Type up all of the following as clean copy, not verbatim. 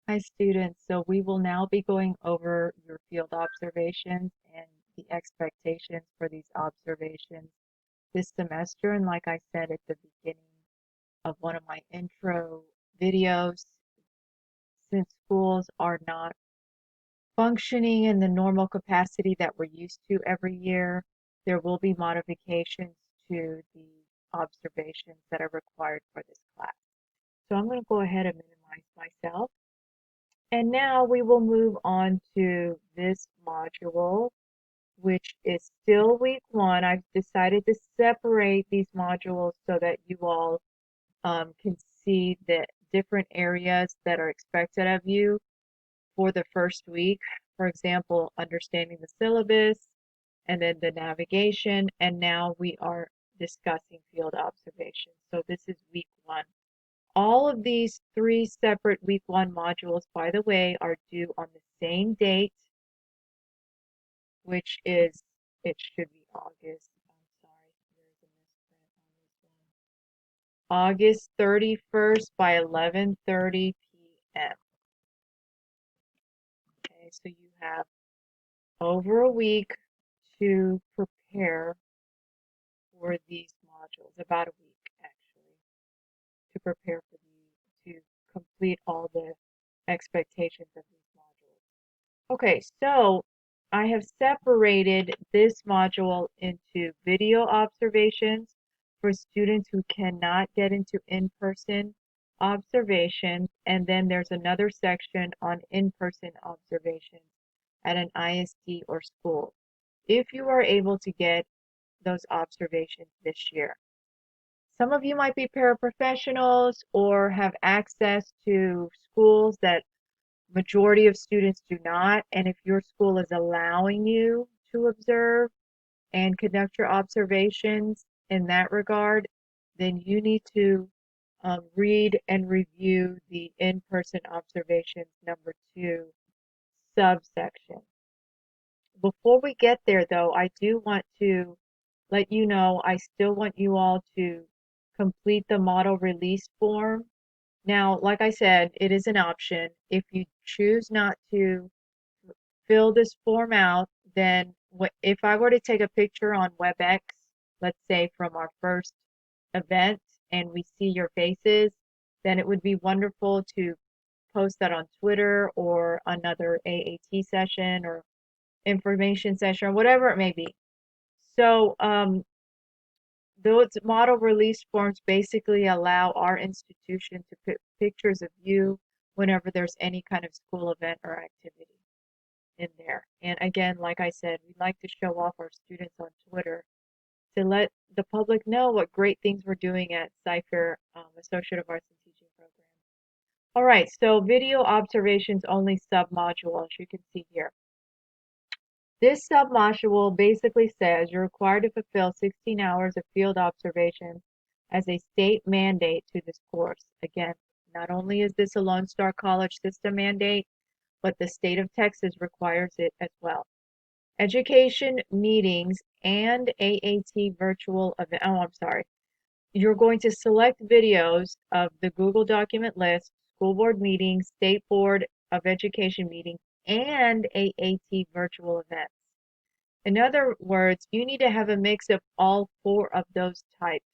Hi students, so we will now be going over your field observations and the expectations for these observations this semester. And like I said at the beginning of one of my intro videos, since schools are not functioning in the normal capacity that we're used to every year, there will be modifications to the observations that are required for this class. So I'm going to go ahead and minimize myself. And now we will move on to this module, which is still week one. I've decided to separate these modules so that you all can see the different areas that are expected of you for the first week. For example, understanding the syllabus and then the navigation. And now we are discussing field observations. So this is week one. All of these three separate week one modules, by the way, are due on the same date, which is, it should be August. I'm sorry, there's a misprint on this one. August 31st by 11:30 p.m. Okay, so you have over a week to prepare for these modules, about a week actually, to prepare for to complete all the expectations of these modules. Okay, so I have separated this module into video observations for students who cannot get into in-person observations, and then there's another section on in-person observations at an ISD or school, if you are able to get those observations this year. Some of you might be paraprofessionals or have access to schools that majority of students do not, and if your school is allowing you to observe and conduct your observations in that regard, then you need to read and review the in-person observations number 2 subsection. Before we get there though, I do want to let you know I still want you all to complete the model release form. Now, like I said, it is an option. If you choose not to fill this form out, then if I were to take a picture on WebEx, let's say from our first event, and we see your faces, then it would be wonderful to post that on Twitter or another AAT session or information session or whatever it may be. So those model release forms basically allow our institution to put pictures of you whenever there's any kind of school event or activity in there. And again, like I said, we like to show off our students on Twitter to let the public know what great things we're doing at Cypher Associate of Arts and Teaching Program. All right, so video observations only submodule, as you can see here. This submodule basically says you're required to fulfill 16 hours of field observations as a state mandate to this course. Again, not only is this a Lone Star College system mandate, but the state of Texas requires it as well. Education meetings and AAT virtual event. Oh, I'm sorry. You're going to select videos of the Google document list, school board meetings, state board of education meetings, and AAT virtual events. In other words, you need to have a mix of all 4 of those types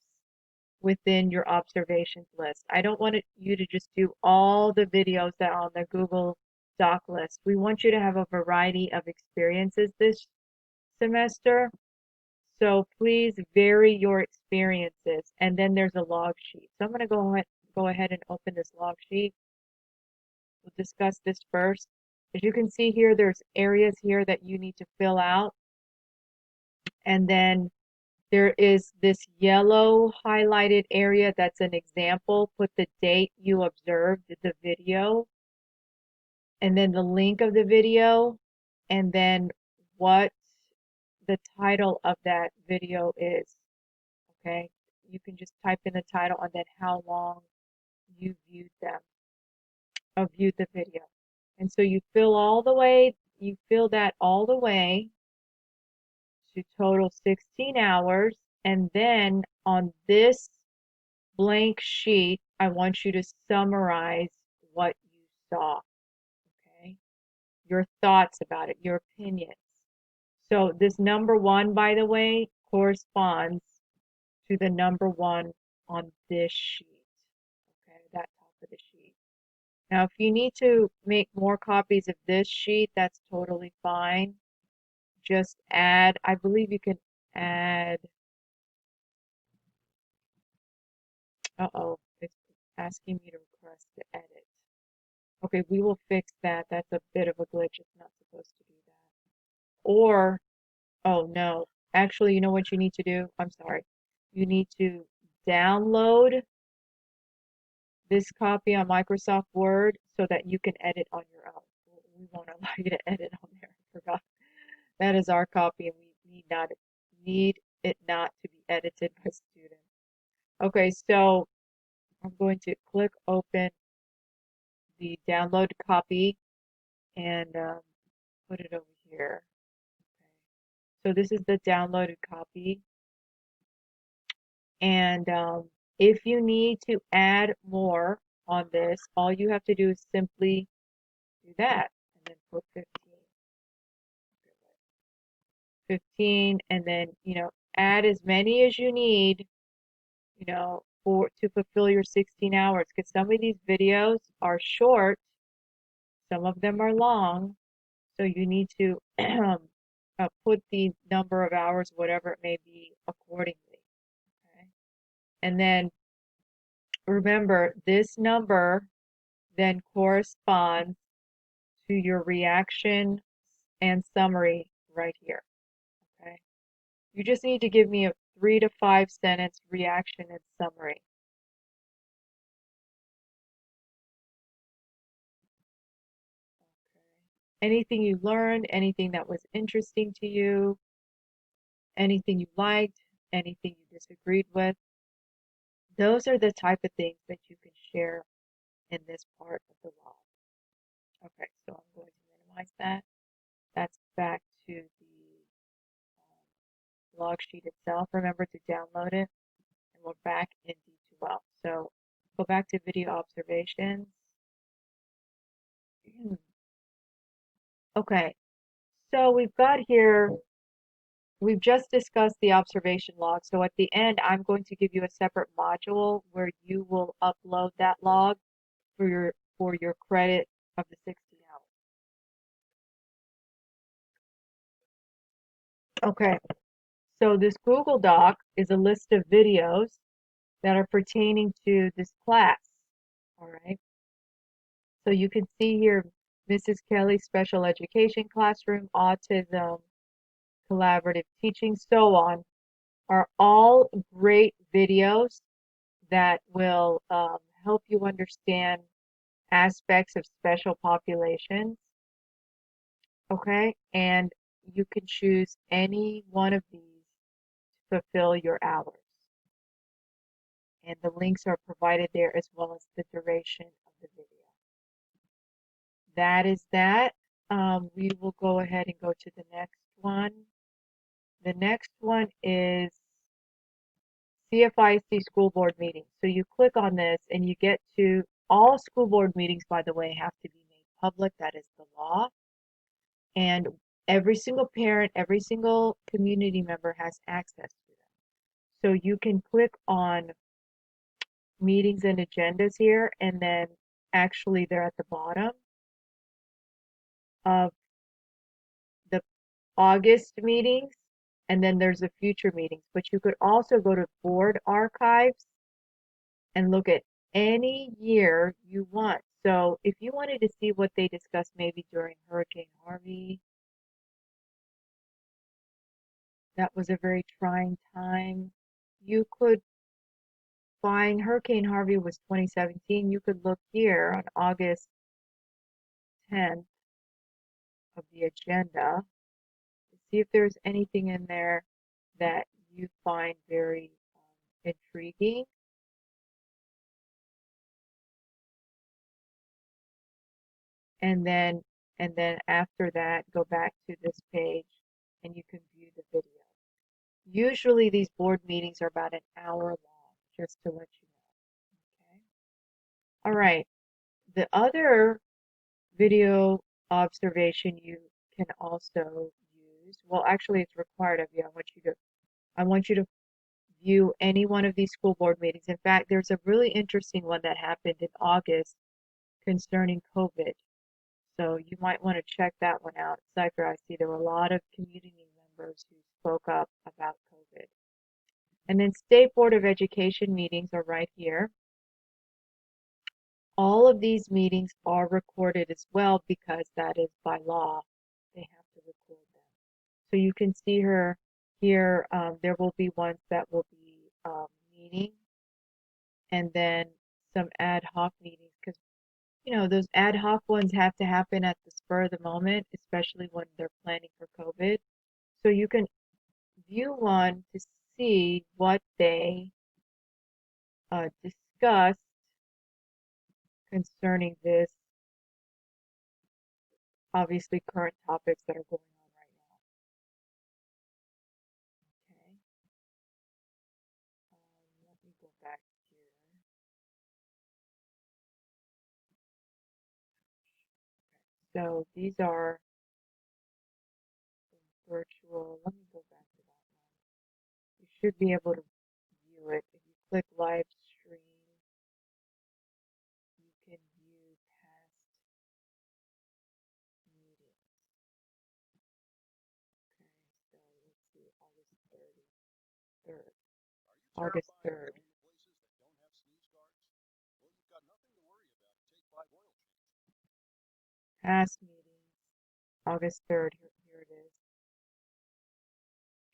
within your observations list. I don't want you to just do all the videos that are on the Google Doc list. We want you to have a variety of experiences this semester. So please vary your experiences. And then there's a log sheet. So I'm going to go ahead and open this log sheet. We'll discuss this first. As you can see here, there's areas here that you need to fill out. And then there is this yellow highlighted area that's an example. Put the date you observed the video, and then the link of the video, and then what the title of that video is. Okay, you can just type in the title and then how long you viewed them or viewed the video. And so you fill that all the way to total 16 hours. And then on this blank sheet, I want you to summarize what you saw. your thoughts about it, your opinions. So this number one, by the way, corresponds to the number one on this sheet. Okay, that top of the sheet. Now, if you need to make more copies of this sheet, that's totally fine. Just add, I believe you can add, uh-oh, it's asking me to request to edit. Okay, we will fix that. That's a bit of a glitch. It's not supposed to do that. Or, oh no, actually, you know what you need to do? I'm sorry. You need to download this copy on Microsoft Word so that you can edit on your own. We won't allow you to edit on there. I forgot. That is our copy, and we need it not to be edited by students. Okay, so I'm going to click open the download copy and put it over here. Okay. So this is the downloaded copy, and if you need to add more on this, all you have to do is simply do that, and then put 15, and then add as many as you need, for to fulfill your 16 hours. Because some of these videos are short, some of them are long, so you need to put the number of hours, whatever it may be, accordingly. Okay? And then remember, this number then corresponds to your reaction and summary right here. Okay? You just need to give me a 3 to 5 sentence reaction and summary. Okay. Anything you learned, anything that was interesting to you, anything you liked, anything you disagreed with. Those are the type of things that you can share in this part of the log. Okay, so I'm going to minimize that. That's back to the log sheet itself. Remember to download it, and we're back in D2L. So go back to video observations. Okay, so we've got here, we've just discussed the observation log. So at the end, I'm going to give you a separate module where you will upload that log for your credit of the 60 hours. Okay, so this Google Doc is a list of videos that are pertaining to this class. All right, so you can see here Mrs. Kelly's special education classroom, autism, collaborative teaching, so on, are all great videos that will help you understand aspects of special populations. Okay, and you can choose any one of these to fulfill your hours. And the links are provided there as well as the duration of the video. That is that. We will go ahead and go to the next one. The next one is CFIC school board meetings. So you click on this and you get to all school board meetings, by the way, have to be made public. That is the law. And every single parent, every single community member has access to them. So you can click on meetings and agendas here, and then actually they're at the bottom of the August meetings, and then there's the future meetings. But you could also go to board archives and look at any year you want. So if you wanted to see what they discussed maybe during Hurricane Harvey, that was a very trying time. You could find Hurricane Harvey was 2017. You could look here on August 10th of the agenda to see if there's anything in there that you find very intriguing. And then after that, go back to this page and you can view the video. Usually these board meetings are about an hour long, just to let you know. Okay. All right. The other video observation you can also use. Well, actually, it's required of you. I want you to view any one of these school board meetings. In fact, there's a really interesting one that happened in August concerning COVID. So you might want to check that one out. Cypher, I see there were a lot of community members who spoke up about COVID. And then State Board of Education meetings are right here. All of these meetings are recorded as well because that is by law. They have to record them. So you can see her here. There will be ones that will be meeting, and then some ad hoc meetings because those ad hoc ones have to happen at the spur of the moment, especially when they're planning for COVID. So you can view one to see what they discussed concerning this, obviously current topics that are going on right now. Okay. Let me go back here. So these are virtual. Let me go back to that one. You should be able to view it. If you click live stream, you can view past meetings. Okay, so let's see, August 3rd. Past meetings, August 3rd, here it is.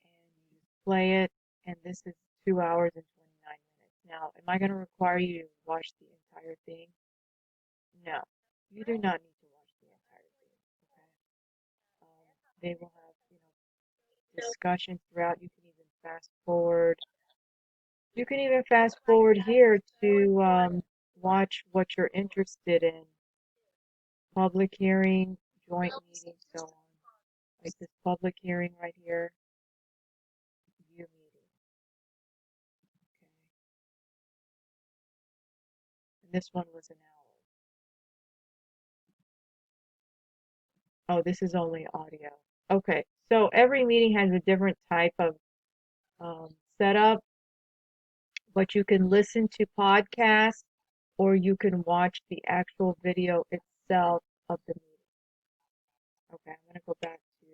And you just play it, and this is 2 hours and 29 minutes. Now, am I going to require you to watch the entire thing? No, you do not need to watch the entire thing, okay? They will have, discussion throughout. You can even fast forward. You can even fast forward here to watch what you're interested in. Public hearing, joint meeting, so on. Like this public hearing right here, view meeting. Okay. And this one was an hour. Oh, this is only audio. Okay, so every meeting has a different type of setup, but you can listen to podcasts or you can watch the actual video itself of the meeting. Okay, I'm gonna go back to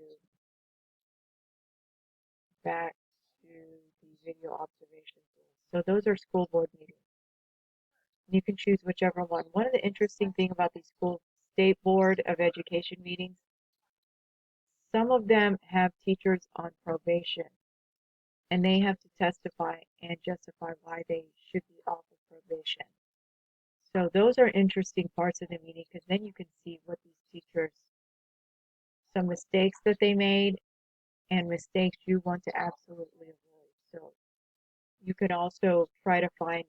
the video observation tool. So those are school board meetings. You can choose whichever one. One of the interesting things about these state board of education meetings, some of them have teachers on probation, and they have to testify and justify why they should be off of probation. So those are interesting parts of the meeting because then you can see what these teachers, some mistakes that they made and mistakes you want to absolutely avoid. So you could also try to find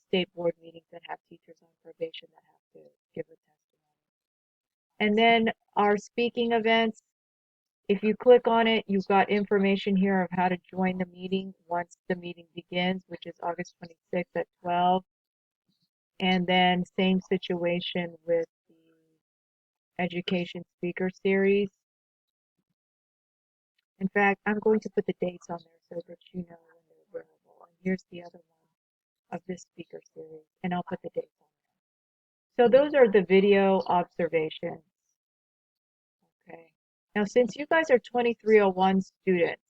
state board meetings that have teachers on probation that have to give a testimony. And then our speaking events, if you click on it, you've got information here of how to join the meeting once the meeting begins, which is August 26th at 12. And then same situation with the education speaker series. In fact, I'm going to put the dates on there so that you know when they're available. And here's the other one of this speaker series, and I'll put the dates on there. So those are the video observations. Okay. Now, since you guys are 2301 students,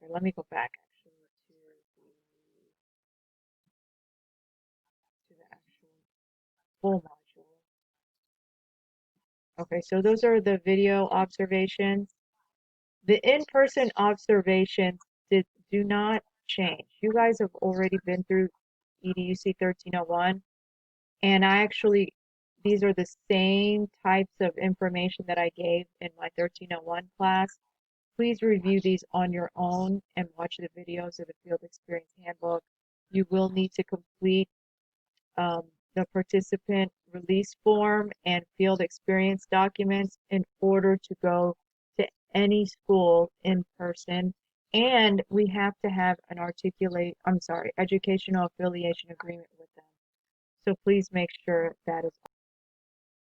okay, let me go back actually to the actual full module. Okay, so those are the video observations. The in-person observations do not change. You guys have already been through EDUC 1301, and these are the same types of information that I gave in my 1301 class. Please review these on your own and watch the videos of the Field Experience Handbook. You will need to complete the participant release form and field experience documents in order to go to any school in person. And we have to have an educational affiliation agreement with them. So please make sure that is